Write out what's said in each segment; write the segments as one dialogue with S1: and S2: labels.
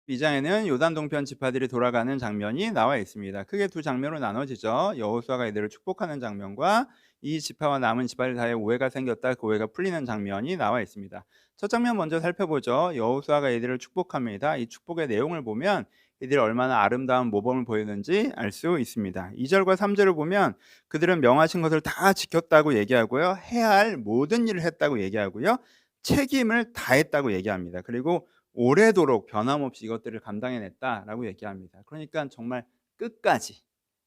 S1: 2장에는 요단 동편 지파들이 돌아가는 장면이 나와 있습니다. 크게 두 장면으로 나눠지죠. 여호수아가 이들을 축복하는 장면과 이 지파와 남은 지파들 사이에 오해가 생겼다 그 오해가 풀리는 장면이 나와 있습니다. 첫 장면 먼저 살펴보죠. 여호수아가 이들을 축복합니다. 이 축복의 내용을 보면 이들이 얼마나 아름다운 모범을 보이는지 알 수 있습니다. 2절과 3절을 보면 그들은 명하신 것을 다 지켰다고 얘기하고요. 해야 할 모든 일을 했다고 얘기하고요. 책임을 다했다고 얘기합니다. 그리고 오래도록 변함없이 이것들을 감당해냈다라고 얘기합니다. 그러니까 정말 끝까지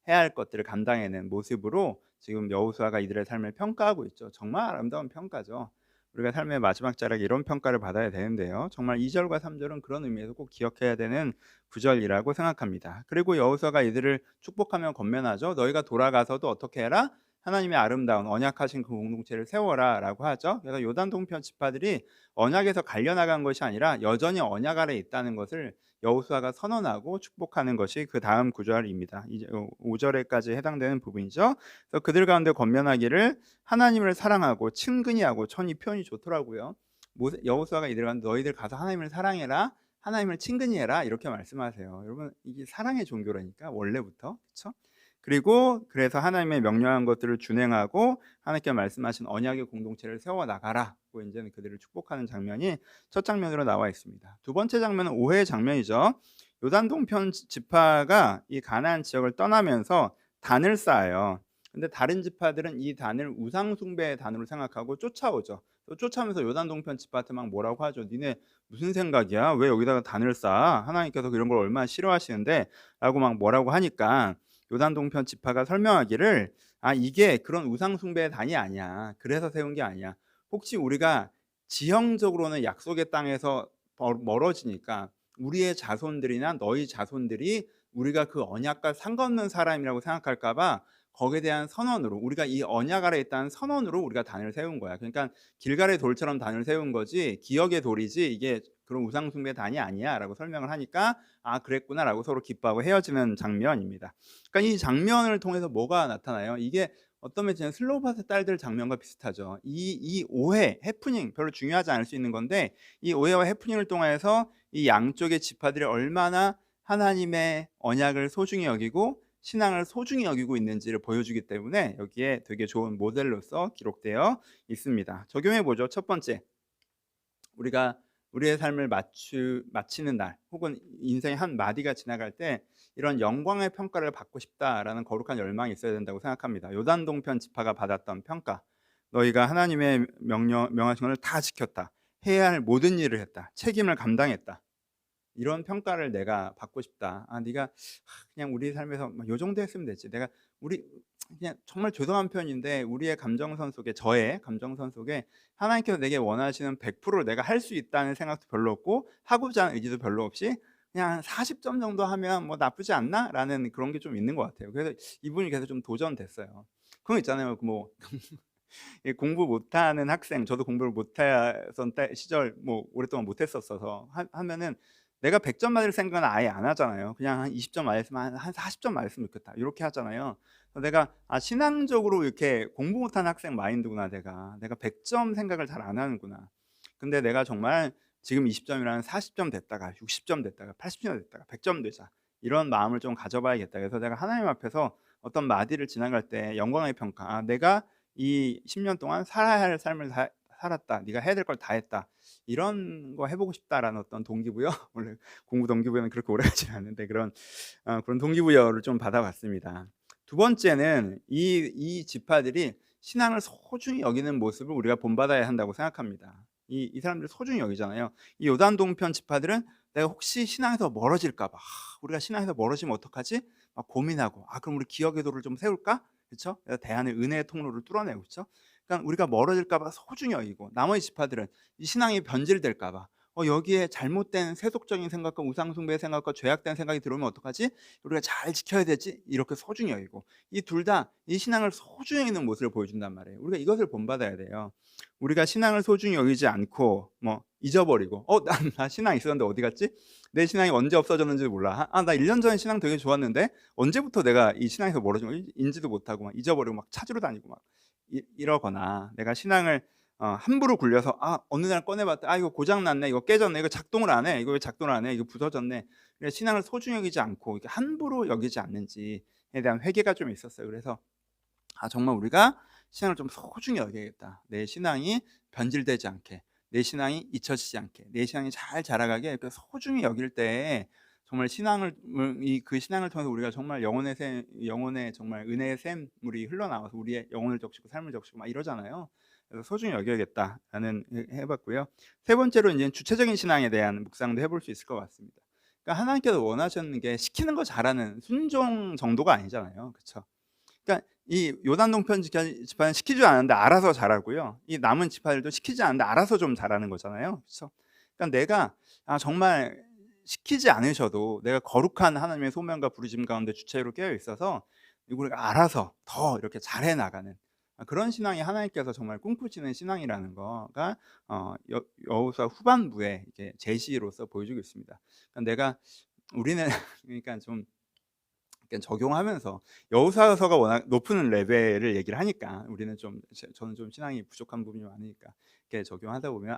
S1: 해야 할 것들을 감당해낸 모습으로 지금 여호수아가 이들의 삶을 평가하고 있죠. 정말 아름다운 평가죠. 우리가 삶의 마지막 자락에 이런 평가를 받아야 되는데요. 정말 2절과 3절은 그런 의미에서 꼭 기억해야 되는 구절이라고 생각합니다. 그리고 여호수아가 이들을 축복하며 권면하죠. 너희가 돌아가서도 어떻게 해라? 하나님의 아름다운 언약하신 그 공동체를 세워라라고 하죠. 그래서 요단 동편 지파들이 언약에서 갈려나간 것이 아니라 여전히 언약 아래에 있다는 것을 여호수아가 선언하고 축복하는 것이 그 다음 구절입니다. 이제 5절에까지 해당되는 부분이죠. 그래서 그들 가운데 권면하기를 하나님을 사랑하고 친근히 하고 이 표현이 좋더라고요. 여호수아가 이들 가운데 너희들 가서 하나님을 사랑해라. 하나님을 친근히 해라 이렇게 말씀하세요. 여러분 이게 사랑의 종교라니까 원래부터 그렇죠? 그리고 그래서 하나님의 명령한 것들을 준행하고 하나님께 말씀하신 언약의 공동체를 세워 나가라고 이제는 그들을 축복하는 장면이 첫 장면으로 나와 있습니다. 두 번째 장면은 오해의 장면이죠. 요단 동편 지파가 이 가나안 지역을 떠나면서 단을 쌓아요. 근데 다른 지파들은 이 단을 우상 숭배의 단으로 생각하고 쫓아오죠. 또 쫓아오면서 요단 동편 지파한테 막 뭐라고 하죠. 니네 무슨 생각이야? 왜 여기다가 단을 쌓아? 하나님께서 이런 걸 얼마나 싫어하시는데? 라고 막 뭐라고 하니까 요단 동편 지파가 설명하기를 이게 그런 우상 숭배의 단이 아니야. 그래서 세운 게 아니야. 혹시 우리가 지형적으로는 약속의 땅에서 멀어지니까 우리의 자손들이나 너희 자손들이 우리가 그 언약과 상관없는 사람이라고 생각할까 봐 거기에 대한 선언으로 우리가 이 언약 아래에 있다는 선언으로 우리가 단을 세운 거야. 그러니까 길갈의 돌처럼 단을 세운 거지 기억의 돌이지 이게 그런 우상 숭배 단이 아니야라고 설명을 하니까 그랬구나라고 서로 기뻐하고 헤어지는 장면입니다. 그러니까 이 장면을 통해서 뭐가 나타나요? 이게 어떤 면에서는 슬로바트 딸들 장면과 비슷하죠. 이 오해, 해프닝 별로 중요하지 않을 수 있는 건데 이 오해와 해프닝을 통해서 이 양쪽의 지파들이 얼마나 하나님의 언약을 소중히 여기고 신앙을 소중히 여기고 있는지를 보여주기 때문에 여기에 되게 좋은 모델로서 기록되어 있습니다. 적용해 보죠. 첫 번째, 우리가 우리의 삶을 마치는 날 혹은 인생의 한 마디가 지나갈 때 이런 영광의 평가를 받고 싶다라는 거룩한 열망이 있어야 된다고 생각합니다. 요단 동편 지파가 받았던 평가, 너희가 하나님의 명하신 것을 다 지켰다, 해야 할 모든 일을 했다, 책임을 감당했다, 이런 평가를 내가 받고 싶다. 네가 그냥 우리 삶에서 요 정도 했으면 됐지. 내가 우리 그냥 정말 죄송한 표현인데 우리의 감정선 속에 저의 감정선 속에 하나님께서 내게 원하시는 100%를 내가 할 수 있다는 생각도 별로 없고 하고자 하는 의지도 별로 없이 그냥 40점 정도 하면 뭐 나쁘지 않나라는 그런 게 좀 있는 것 같아요. 그래서 이분이 계속 좀 도전됐어요. 그거 있잖아요. 뭐 공부 못하는 학생, 저도 공부를 못했던 시절 뭐 오랫동안 못했었어서 하면은 내가 100점 맞을 생각은 아예 안 하잖아요. 그냥 한 20점 맞았으면 한 40점 맞았으면 좋겠다 이렇게 하잖아요. 그래서 내가 신앙적으로 이렇게 공부 못하는 학생 마인드구나. 내가 100점 생각을 잘 안 하는구나. 근데 내가 정말 지금 20점이라는 40점 됐다가 60점 됐다가 80점 됐다가 100점 되자 이런 마음을 좀 가져봐야겠다. 그래서 내가 하나님 앞에서 어떤 마디를 지나갈 때 영광의 평가, 내가 이 10년 동안 살아야 할 삶을 살았다. 네가 해야 될 걸 다 했다. 이런 거 해보고 싶다라는 어떤 동기부여. 원래 공부 동기부여는 그렇게 오래 가지 않는데 그런 동기부여를 좀 받아봤습니다. 두 번째는 이 지파들이 신앙을 소중히 여기는 모습을 우리가 본받아야 한다고 생각합니다. 이 사람들 소중히 여기잖아요. 이 요단 동편 지파들은 내가 혹시 신앙에서 멀어질까 봐 우리가 신앙에서 멀어지면 어떡하지? 막 고민하고 그럼 우리 기억의 도를 좀 세울까? 그렇죠? 대안의 은혜의 통로를 뚫어내고 그렇죠? 그러니까 우리가 멀어질까 봐 소중히 여기고 나머지 지파들은 이 신앙이 변질될까 봐 여기에 잘못된 세속적인 생각과 우상숭배의 생각과 죄악된 생각이 들어오면 어떡하지? 우리가 잘 지켜야 되지? 이렇게 소중히 여기고 이 둘 다 이 신앙을 소중히 여기는 모습을 보여준단 말이에요. 우리가 이것을 본받아야 돼요. 우리가 신앙을 소중히 여기지 않고 뭐 잊어버리고 나 신앙 있었는데 어디 갔지? 내 신앙이 언제 없어졌는지 몰라. 나 1년 전에 신앙 되게 좋았는데 언제부터 내가 이 신앙에서 멀어진 거 인지도 못하고 막 잊어버리고 막 찾으러 다니고 막 이러거나 내가 신앙을 함부로 굴려서 어느 날 꺼내 봤더니 이거 고장 났네. 이거 깨졌네. 이거 작동을 안 해. 이거 왜 작동을 안 해? 이거 부서졌네. 그래서 신앙을 소중히 여기지 않고 이렇게 함부로 여기지 않는지에 대한 회개가 좀 있었어요. 그래서 정말 우리가 신앙을 좀 소중히 여겨야겠다. 내 신앙이 변질되지 않게, 내 신앙이 잊혀지지 않게, 내 신앙이 잘 자라가게 이렇게 소중히 여길 때 정말 신앙을 그 신앙을 통해서 우리가 정말 영혼의 정말 은혜의 샘물이 흘러나와서 우리의 영혼을 적시고 삶을 적시고 막 이러잖아요. 그래서 소중히 여겨야겠다라는 해봤고요. 세 번째로 이제 주체적인 신앙에 대한 묵상도 해볼 수 있을 것 같습니다. 그러니까 하나님께서 원하셨는 게 시키는 거 잘하는 순종 정도가 아니잖아요, 그렇죠? 그러니까 이 요단 동편 지파는 시키지 않았는데 알아서 잘하고요. 이 남은 지파들도 시키지 않았는데 알아서 좀 잘하는 거잖아요. 그렇죠? 그러니까 내가 정말 시키지 않으셔도 내가 거룩한 하나님의 소명과 부르심 가운데 주체로 깨어 있어서 우리가 알아서 더 이렇게 잘해 나가는 그런 신앙이 하나님께서 정말 꿈꾸시는 신앙이라는 거가 여호수아 후반부에 이제 제시로서 보여주고 있습니다. 그러니까 우리는 그러니까 좀 적용하면서 여호수아서가 워낙 높은 레벨을 얘기를 하니까 우리는 저는 좀 신앙이 부족한 부분이 많으니까 이렇게 적용하다 보면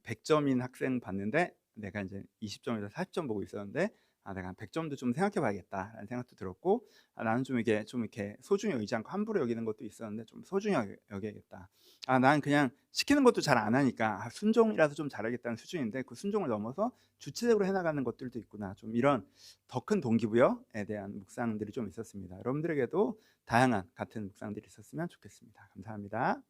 S1: 100점인 학생 봤는데 내가 이제 20점에서 40점 보고 있었는데 내가 한 100점도 좀 생각해 봐야겠다라는 생각도 들었고 나는 좀 이렇게 소중히 여기지 않고 함부로 여기는 것도 있었는데 좀 소중히 여겨야겠다. 나는 그냥 시키는 것도 잘 안 하니까 순종이라도 좀 잘하겠다는 수준인데 그 순종을 넘어서 주체적으로 해나가는 것들도 있구나. 좀 이런 더 큰 동기부여에 대한 묵상들이 좀 있었습니다. 여러분들에게도 다양한 같은 묵상들이 있었으면 좋겠습니다. 감사합니다.